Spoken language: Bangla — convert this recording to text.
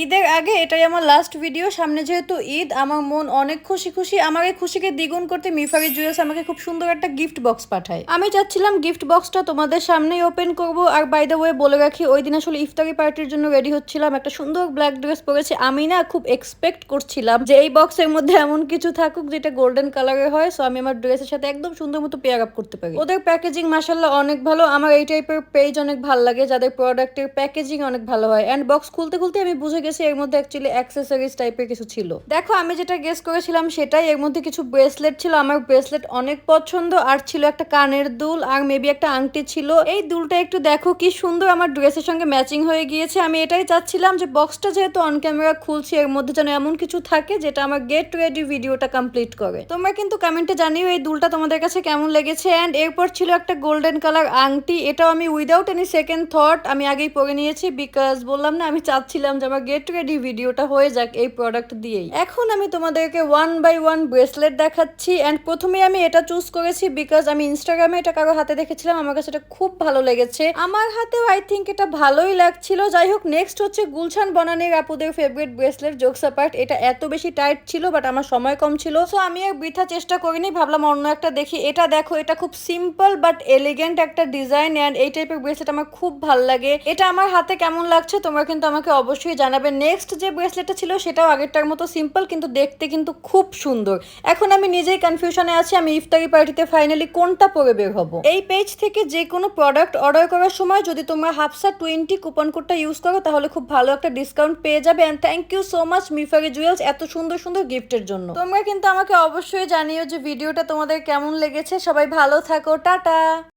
ঈদের আগে এটাই আমার লাস্ট ভিডিও। সামনে যেহেতু ঈদ, আমার মন অনেক খুশি খুশি। আমার এই খুশিকে দ্বিগুণ করতে মিফারি জুয়েলস আমাকে খুব সুন্দর একটা গিফট বক্স পাঠায়। আমি চাচ্ছিলাম গিফট বক্সটা তোমাদের সামনেই ওপেন করব। আর বাই দ্য ওয়ে বলে রাখি, ওই দিন আসলে ইফতারি পার্টির জন্য রেডি হচ্ছিলাম। একটা সুন্দর ব্ল্যাক ড্রেস পরেছি। আমি না খুব এক্সপেক্ট করছিলাম যে এই বক্সের মধ্যে এমন কিছু থাকুক যেটা গোল্ডেন কালারের হয়, সো আমি আমার ড্রেসের সাথে একদম সুন্দর মতো পেয়ার আপ করতে পারি। ওদের প্যাকেজিং মাশাআল্লাহ অনেক ভালো। আমার এই টাইপের পেজ অনেক ভালো লাগে যাদের প্রোডাক্টের প্যাকেজিং অনেক ভালো হয়। এন্ড বক্স খুলতে খুলতে আমি বুঝে গেছি এর মধ্যে অ্যাকচুয়ালি অ্যাক্সেসরিজ টাইপের কিছু ছিল। দেখো আমি যেটা গেস করেছিলাম সেটাই। এর মধ্যে কিছু ব্রেসলেট ছিল, আমার ব্রেসলেট অনেক পছন্দ। আর ছিল একটা কানের দুল, আর মেবি একটা আংটি ছিল। এই দুলটা একটু দেখো কি সুন্দর, আমার ড্রেসের সঙ্গে ম্যাচিং হয়ে গিয়েছে। আমি এটাই চাচ্ছিলাম যে বক্সটা যেহেতু অন ক্যামেরা খুলছি, এর মধ্যে যেন এমন কিছু থাকে যেটা আমার গেট রেডি ভিডিওটা কমপ্লিট করে। তোমরা কিন্তু কমেন্টে জানিও এই দুলটা তোমাদের কাছে কেমন লেগেছে। এন্ড এরপর ছিল একটা গোল্ডেন কালার আংটি। এটাও আমি উইদাউট এনি সেকেন্ড থট আমি আগেই পরে নিয়েছি, বিকজ বললাম না আমি চাচ্ছিলাম যে আমার গেট রেডি ভিডিওটা হয়ে যাক এই প্রোডাক্ট দিয়েই। এখন আমি তোমাদেরকে ওয়ান বাই ওয়ান ব্রেসলেট দেখাচ্ছি। এন্ড প্রথমে আমি এটা চুজ করেছি বিকজ আমি ইনস্টাগ্রামে এটা কারো হাতে দেখেছিলাম, আমার কাছে এটা খুব ভালো লেগেছে। আমার হাতেও আই থিঙ্ক এটা ভালোই লাগছিল। যাই হোক, নেক্সট হচ্ছে গুলশান বনানীর আপুদের ফেভারিট ব্রেসলেট জোকস অ্যাপার্ট। এটা এত বেশি টাইট ছিল বাট আমার সময় কম ছিল, সো আমি আর বৃথা চেষ্টা করিনি, ভাবলাম অন্য একটা দেখি। এটা দেখো, এটা খুব সিম্পল বাট এলিগেন্ট একটা ডিজাইন। এন্ড এই টাইপের ব্রেসলেট আমার খুব ভালো লাগে। এটা আমার হাতে কেমন লাগছে তোমরা কিন্তু আমাকে অবশ্যই জানাবে। নেক্সট যে ব্রেসলেটটা ছিল সেটাও আগেরটার মতো সিম্পল, কিন্তু দেখতে কিন্তু খুব সুন্দর। এখন আমি নিজেই কনফিউশনে আছি আমি ইফতারি পার্টিতে ফাইনালি কোনটা পরে বের হব। এই পেজ থেকে যে কোনো প্রোডাক্ট অর্ডার করার সময় যদি তোমরা হাফসা20 কুপন কোডটা ইউজ করো তাহলে খুব ভালো একটা ডিসকাউন্ট পেয়ে যাবে। And thank you so much মিফারি জুয়েলস এত সুন্দর সুন্দর গিফটের জন্য। তোমরা কিন্তু আমাকে অবশ্যই জানিও যে ভিডিওটা তোমাদের কেমন লেগেছে। সবাই ভালো থাকো, টাটা।